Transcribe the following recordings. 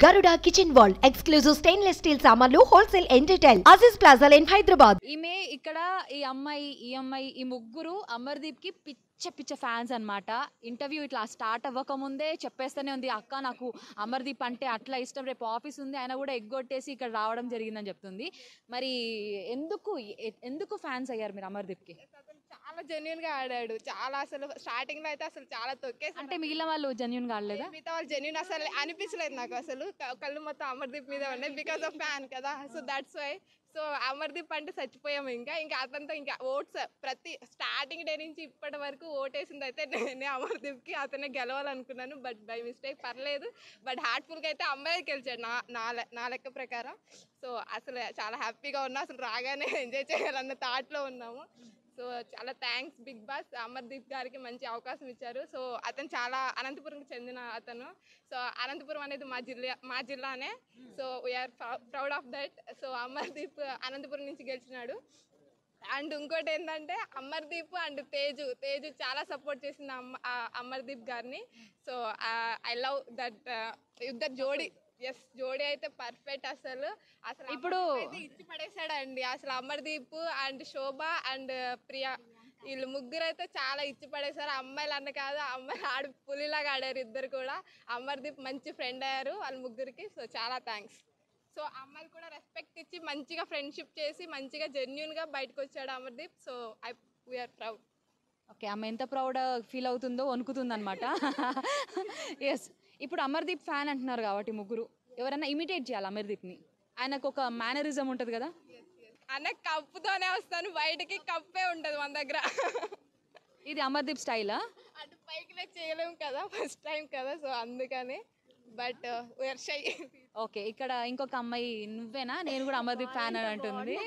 Garuda Kitchen World exclusive stainless steel సామాన్లు wholesale and retail Aziz plaza in Hyderabad. ఈమె ఇక్కడ ఈ అమ్మాయి ఈ ముగ్గురు అమర్దీప్ కి పిచ్చ ఫ్యాన్స్ అన్నమాట. ఇంటర్వ్యూ ఇట్లా స్టార్ట్ అవ్వకముందే చెప్పేస్తూనే ఉంది, అక్క నాకు అమర్దీప్ అంటే అట్లా ఇష్టం, రేపు ఆఫీస్ ఉంది అయినా కూడా ఎగ్గొట్టేసి ఇక్కడ రావడం జరిగిందని చెప్తుంది. మరి ఎందుకు ఫ్యాన్స్ అయ్యారు మీరు అమర్దీప్కి? చాలా జెన్యున్ గా ఆడాడు. చాలా అసలు స్టార్టింగ్ లో అయితే అసలు చాలా తొక్కేసి, అంటే మిగిలిన వాళ్ళు జెన్యున్ గా ఆడలేదా? మిగతా వాళ్ళు జెన్యున్ అసలు అనిపించలేదు నాకు. అసలు కళ్ళు మొత్తం అమర్దీప్ మీద ఉన్నాయి, బికాస్ ఆఫ్ ఫ్యాన్ కదా. So that's why. So Amardeep అంటే చచ్చిపోయాము. ఇంకా అతనితో ఇంకా ఓట్స్ ప్రతి స్టార్టింగ్ డే నుంచి ఇప్పటి వరకు ఓటేసింది అయితే నేనే అమర్దీప్కి. అతనే గెలవాలనుకున్నాను, బట్ బై మిస్టేక్ పర్లేదు. బట్ హార్ట్ఫుల్గా అయితే అమ్మాయి గెలిచాడు నా లెక్క ప్రకారం. సో అసలు చాలా హ్యాపీగా ఉన్నా, అసలు రాగానే ఎంజాయ్ చేయాలన్న థాట్లో ఉన్నాము. సో చాలా థ్యాంక్స్ బిగ్ బాస్, అమర్దీప్ గారికి మంచి అవకాశం ఇచ్చారు. సో అతను చాలా అనంతపురంకి చెందిన అతను. సో అనంతపురం అనేది మా జిల్లానే. So we are proud of that. So Amardeep Anantapuram నుంచి గెలిచినాడు. అండ్ ఇంకోటి ఏంటంటే అమర్దీప్ అండ్ తేజు చాలా సపోర్ట్ చేసింది అమర్దీప్ గారిని. సో ఐ లవ్ దట్ ఇద్దరు జోడీ. ఎస్, జోడీ అయితే పర్ఫెక్ట్. అసలు ఇప్పుడు ఇచ్చి పడేసాడండి. అసలు Amardeep and Shobha and Priya వీళ్ళు ముగ్గురు అయితే చాలా ఇచ్చి పడేశారు. అమ్మాయిలు అన్న కాదు, అమ్మాయిలు పులిలాగా ఆడారు ఇద్దరు కూడా. అమర్దీప్ మంచి ఫ్రెండ్ అయ్యారు వాళ్ళ ముగ్గురికి. సో చాలా థ్యాంక్స్. సో అమ్మాయిలు కూడా రెస్పెక్ట్ ఇచ్చి మంచిగా ఫ్రెండ్షిప్ చేసి మంచిగా జెన్యున్గా బయటకు వచ్చాడు Amardeep. So we are proud. Okay, ఆమె ఎంత ప్రౌడ్ ఫీల్ అవుతుందో వణుకుతుంది అనమాట. ఎస్, ఇప్పుడు అమర్దీప్ ఫ్యాన్ అంటున్నారు కాబట్టి ముగ్గురు ఎవరైనా ఇమిటేట్ చేయాలి అమర్దీప్ని. ఆయనకు ఒక మేనరిజం ఉంటుంది కదా. అన్న కప్పుతోనే వస్తాను బయటకి, కప్పే ఉంటుంది మన దగ్గర. ఇది అమర్దీప్ స్టైలా? అటు పైకి చేయలేము కదా, ఫస్ట్ టైం కదా. సో అందుకని బట్ వీఆర్ షై. ఓకే, ఇక్కడ ఇంకొక అమ్మాయి నువ్వేనా, నేను కూడా అమర్దీప్ ఫ్యాన్ అని అంటుంది.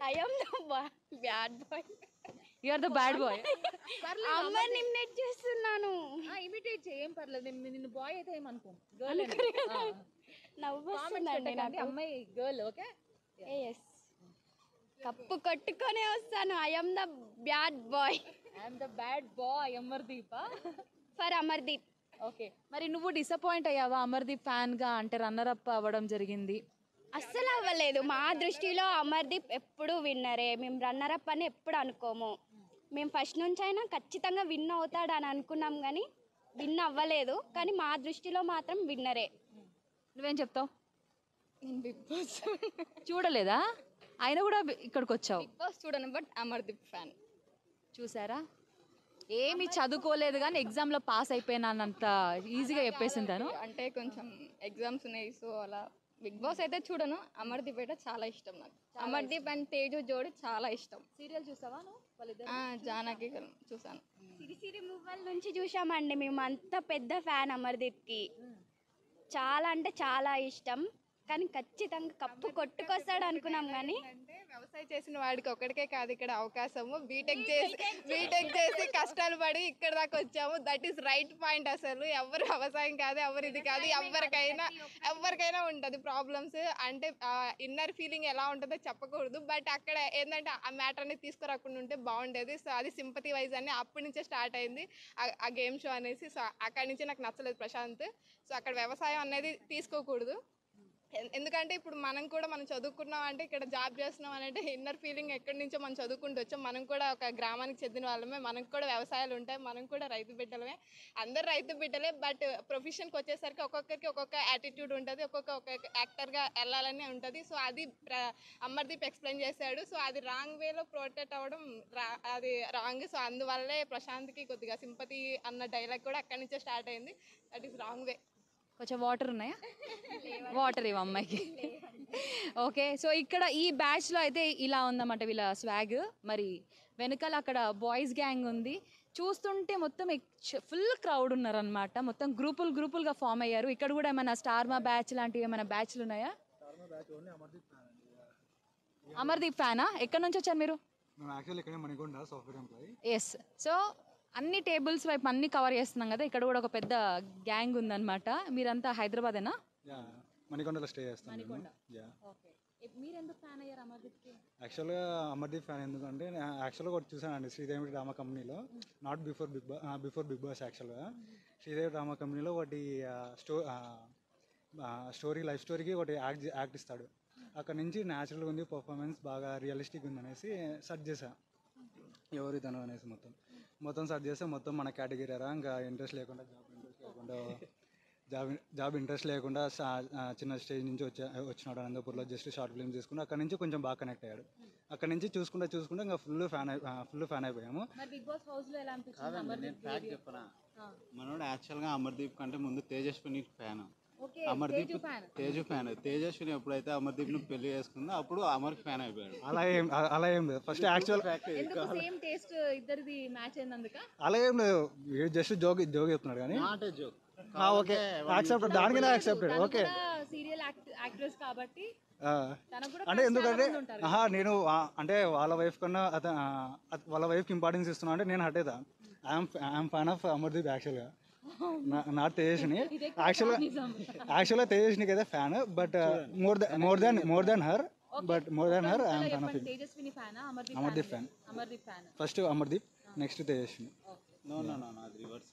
I am the bad boy. You are the bad boy. అమ్మని ఇమిటేట్ చేస్తున్నాను. ఇమిటేట్ చేయం పర్లేదు, నిన్ను బాయ్ అయితే ఏమనుకో. నవ్వుతుందండి నాకు. అమ్మాయి గర్ల్. ఓకే, ఎస్, కప్పు కొట్టుకొనే వస్తాను. I am the bad boy. I am the bad boy Amardeep for Amardeep. Okay, మరి నువ్వు డిసప్పాయింట్ అయ్యావా అమర్దీప్ ఫ్యాన్ గా? అంటే రన్నర్ అప్ అవ్వడం జరిగింది. అస్సలు అవ్వలేదు. మా దృష్టిలో అమర్దీప్ ఎప్పుడు విన్నరే. మేము రన్నర్ అప్ అని ఎప్పుడు అనుకోము. మేము ఫస్ట్ నుంచి అయినా ఖచ్చితంగా విన్ అవుతాడు అని అనుకున్నాం, కానీ విన్ అవ్వలేదు. కానీ మా దృష్టిలో మాత్రం విన్నరే. నువ్వేం చెప్తావు? నేను బిగ్ బాస్ చూడలేదా? ఆయన కూడా ఇక్కడికి వచ్చావు. బిగ్ బాస్ చూడను, బట్ అమర్దీప్ ఫ్యాన్. చూసారా, ఏమి చదువుకోలేదు కానీ ఎగ్జామ్లో పాస్ అయిపోయినానంత ఈజీగా చెప్పేసింటాను. అంటే కొంచెం ఎగ్జామ్స్ ఉన్నాయి, సో అలా. బిగ్ బాస్ అయితే చూడను, అమర్దీప్ అయితే చాలా ఇష్టం నాకు. అమర్దీప్ అండ్ తేజు జోడి చాలా ఇష్టం. సీరియల్ చూసావా నువ్వు? జానకి చూసాను. సిరి మువ్వల నుంచి చూసామండి మేము. అంత పెద్ద ఫ్యాన్ అమర్దీప్కి. చాలా అంటే చాలా ఇష్టం. కానీ ఖచ్చితంగా కప్పు కొట్టుకొస్తాడు అనుకున్నాం. కానీ అంటే వ్యవసాయం చేసిన వాడికి ఒక్కడికే కాదు ఇక్కడ అవకాశము. బీటెక్ చేసి కష్టాలు పడి ఇక్కడ దాకా వచ్చాము. That is right point. అసలు ఎవరు వ్యవసాయం కాదు, ఎవరు ఇది కాదు, ఎవరికైనా ఉంటుంది ప్రాబ్లమ్స్. అంటే ఇన్నర్ ఫీలింగ్ ఎలా ఉంటుందో చెప్పకూడదు, బట్ అక్కడ ఏంటంటే ఆ మ్యాటర్ అనేది తీసుకురాకుండా ఉంటే బాగుండేది. సో అది సింపతి వైజ్ అని అప్పటి నుంచే స్టార్ట్ అయింది ఆ గేమ్ షో అనేసి. సో అక్కడి నుంచి నాకు నచ్చలేదు ప్రశాంత్. సో అక్కడ వ్యవసాయం అనేది తీసుకోకూడదు. ఎందుకంటే ఇప్పుడు మనం చదువుకున్నాం అంటే, ఇక్కడ జాబ్ చేస్తున్నాం అంటే ఇన్నర్ ఫీలింగ్ ఎక్కడి నుంచో మనం చదువుకుంటూ వచ్చాం. మనం కూడా ఒక గ్రామానికి చెందిన వాళ్ళమే, మనకు కూడా వ్యవసాయాలు ఉంటాయి, మనం కూడా రైతు బిడ్డలమే. అందరు రైతు బిడ్డలే, బట్ ప్రొఫెషన్కి వచ్చేసరికి ఒక్కొక్కరికి ఒక్కొక్క యాటిట్యూడ్ ఉంటుంది, ఒక్కొక్క యాక్టర్గా వెళ్ళాలని ఉంటుంది. సో అది అమర్దీప్ ఎక్స్ప్లెయిన్ చేశాడు. సో అది రాంగ్ వేలో ప్రొటెక్ట్ అవ్వడం అది రాంగ్. సో అందువల్లే ప్రశాంత్కి కొద్దిగా సింపతి అన్న డైలాగ్ కూడా అక్కడి నుంచే స్టార్ట్ అయింది. That is wrong way. కొంచెం వాటర్ ఉన్నాయా? వాటర్ ఇవ్వ అమ్మాయికి. ఓకే, సో ఇక్కడ ఈ బ్యాచ్లో అయితే ఇలా ఉందన్నమాట వీళ్ళ స్వాగ్. మరి వెనకాల అక్కడ బాయ్స్ గ్యాంగ్ ఉంది. చూస్తుంటే మొత్తం ఫుల్ క్రౌడ్ ఉన్నారనమాట. మొత్తం గ్రూపులుగా ఫామ్ అయ్యారు. ఇక్కడ కూడా ఏమైనా స్టార్మా బ్యాచ్ లాంటివి ఏమైనా బ్యాచ్లు ఉన్నాయా? అమర్దీప్ ఫ్యానా? ఎక్కడి నుంచి వచ్చారు మీరు? ఎస్, సో అన్ని టేబుల్స్ వైపు అన్ని కవర్ చేస్తున్నాం కదా. ఇక్కడ కూడా ఒక పెద్ద గ్యాంగ్ ఉందన్నమాట. మీరంతా హైదరాబాదేనా? మణికొండలో స్టే చేస్తాను. మీరు ఎందుకు ఫ్యాన్ అయ్యారు అమర్దీప్కి? యాక్చువల్గా అమర్దీప్ ఫ్యాన్ ఎందుకంటే యాక్చువల్గా ఒకటి చూసానండి శ్రీదేవి డ్రామా కంపెనీలో. Not before Big Boss. యాక్చువల్గా శ్రీదేవి డ్రామా కంపెనీలో ఒకటి లైఫ్ స్టోరీకి ఒకటి యాక్ట్ ఇస్తాడు. అక్కడ నుంచి న్యాచురల్గా ఉంది, పర్ఫార్మెన్స్ బాగా రియలిస్టిక్ ఉంది అనేసి సెర్చ్ చేశా ఎవరు తను అనేసి మొత్తం సెర్చ్ చేస్తే మొత్తం మన కేటగిరీ రా. ఇంకా ఇంట్రెస్ట్ లేకుండా జాబ్ ఇంట్రెస్ట్ లేకుండా చిన్న స్టేజ్ నుంచి వచ్చినాడు అనంతపూర్లో. జస్ట్ షార్ట్ ఫిల్మ్స్ తీసుకుని అక్కడ నుంచి కొంచెం బాగా కనెక్ట్ అయ్యాడు. అక్కడ నుంచి చూసుకుంటే ఇంకా ఫుల్ ఫ్యాన్ అయిపోయాము. బిగ్ బాస్ హౌస్ లో ఎలా నేను ఫ్యాక్ట్ చెప్పనా, మనోడు యాక్చువల్గా అమర్దీప్ కంటే ముందు తేజస్విని ఫ్యాన్. అమర్దీప్ తేజు ఫ్యాన్. తేజస్విని ఎప్పుడైతే అమర్దీప్ని పెళ్లి చేసుకుందో అప్పుడు అమర్కి ఫ్యాన్ అయిపోయాడు. అలా ఏం లేదు. ఫస్ట్ యాక్చువల్ సేమ్ టేస్ట్ ఇద్దరిది మ్యాచ్ అయినందుక అలా ఏం లేదు. జస్ట్ జోక్ చెప్తున్నాడు కానీ not a joke. Okay accepted, దానికైనా యాక్సెప్టెడ్. ఓకే సీరియల్ యాక్ట్రెస్ కాబట్టి అంటే ఎందుకంటే నేను అంటే వాళ్ళ వైఫ్ కన్నా వాళ్ళ వైఫ్కి ఇంపార్టెన్స్ ఇస్తున్నా అంటే నేను హట్ అవుతా. ఐఎమ్ ఫ్యాన్ ఆఫ్ అమర్దీప్ యాక్చువల్గా, నాట్ తేజస్విని. యాక్చువల్గా తేజస్వినికి అయితే fan, but more than her I am fan of Amardeep fan. First Amardeep, next Tejaswini. No అది రివర్స్.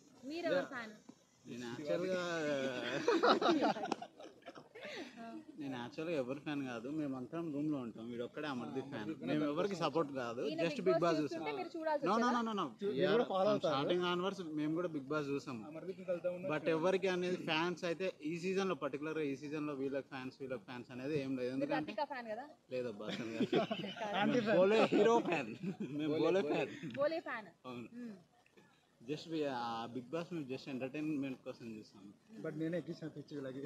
నేను యాక్చువల్గా ఎవరి ఫ్యాన్ కాదు. మేమంతా రూమ్లో ఉంటాం, వీడు ఒక్కడే అమర్దీప్ ఫ్యాన్. మేము ఎవరికి సపోర్ట్ కాదు, జస్ట్ బిగ్ బాస్ చూసాం. స్టార్టింగ్ ఆన్వర్డ్స్ మేము కూడా బిగ్ బాస్ చూసాము. బట్ ఎవరికి అనేది ఫ్యాన్స్ అయితే ఈ సీజన్లో పర్టికులర్గా ఈ సీజన్లో వీళ్ళకి ఫ్యాన్స్ అనేది ఏం లేదు. ఎందుకంటే లేదబ్బా బోలే హీరో ఫ్యాన్, మేము బోలే ఫ్యాన్. అవును, జస్ట్ బిగ్ బాస్ మేము జస్ట్ ఎంటర్టైన్మెంట్ కోసం చూస్తాము. బట్ నేనే ఎక్కించిన పిచ్చి వీళ్ళకి.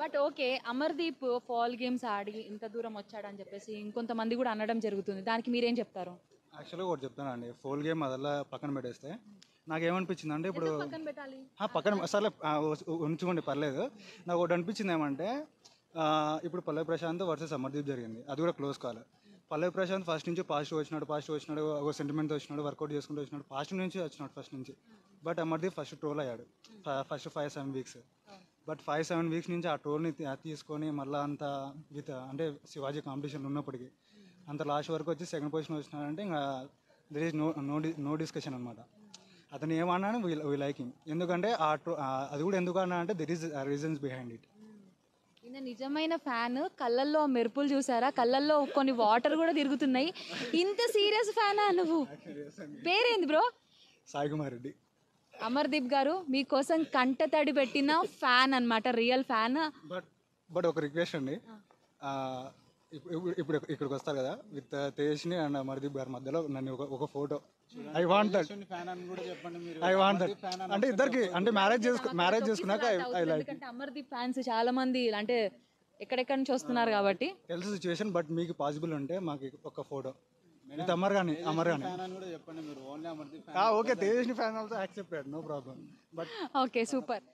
But okay, Amardeep foul games ఆడి ఇంత దూరం వచ్చాడని చెప్పేసి ఇంకొంతమంది కూడా అనడం జరుగుతుంది. దానికి మీరేం చెప్తారు? యాక్చువల్గా ఒకటి చెప్తానండి, ఫోల్ గేమ్ అదల్లా పక్కన పెట్టేస్తే నాకేమనిపించింది అంటే ఇప్పుడు పక్కన సరే ఉంచుకోండి పర్లేదు. నాకు ఒకటి అనిపించింది ఏమంటే ఇప్పుడు పల్లవి ప్రశాంత్ వర్సెస్ అమర్దీప్ జరిగింది, అది కూడా క్లోజ్ కాల్. పల్లవి ప్రశాంత్ ఫస్ట్ నుంచి పాజిటివ్ వచ్చినాడు, ఒక సెంటిమెంట్తో వచ్చినాడు, వర్కౌట్ చేసుకుంటూ వచ్చినాడు, ఫస్ట్ నుంచి. బట్ అమర్దీప్ ఫస్ట్ ట్రోల్ అయ్యాడు ఫస్ట్ 5-7 వీక్స్. బట్ 5-7 వీక్స్ నుంచి ఆ ట్రోల్ని తీసుకొని మళ్ళీ అంత అంటే శివాజీ కాంపిటీషన్ ఉన్నప్పటికీ అంత లాస్ట్ వరకు వచ్చి సెకండ్ పొజిషన్ వచ్చినాడంటే ఇంకా దెర్ ఈజ్ నో డిస్కషన్ అనమాట. అతను ఏమన్నాను వీ లైక్ హిమ్. ఎందుకంటే అది కూడా ఎందుకు అన్నా అంటే there is reasons behind it. ఈయన నిజమైన ఫ్యాన్. కళ్ళల్లో మెరుపులు చూసారా, కళ్ళల్లో కొన్ని వాటర్ కూడా తిరుగుతున్నాయి. ఇంత సీరియస్ ఫ్యానా నువ్వు? పేరేంది బ్రో? సాయి కుమార్ రెడ్డి. అమర్దీప్ గారు మీకోసం కంట తడి పెట్టిన ఫ్యాన్ అన్నమాట, రియల్ ఫ్యాన్. బట్ ఒక రిక్వెస్ట్ అండి, ఇప్పుడు ఇక్కడికి వస్తారు కదా విత్ తేజ్ని అండ్ అమర్దీప్ గారి మధ్యలో నన్ను ఒక ఫోటో ఐ వాంట్ దట్. అంటే ఇద్దరికి అంటే మ్యారేజ్ చేసుకున్నాక ఐ లైక్. అమర్దీప్ ఫ్యాన్స్ చాలా మంది అంటే ఎక్కడెక్కడ నుంచి వస్తున్నారు కాబట్టి తెలుసు సిచ్యువేషన్. బట్ మీకు పాసిబుల్ ఉంటే మాకు ఒక ఫోటో విత్ అమర్ కానీ ఓకే. తేజ్ని fan also accepted, no problem. But okay, super.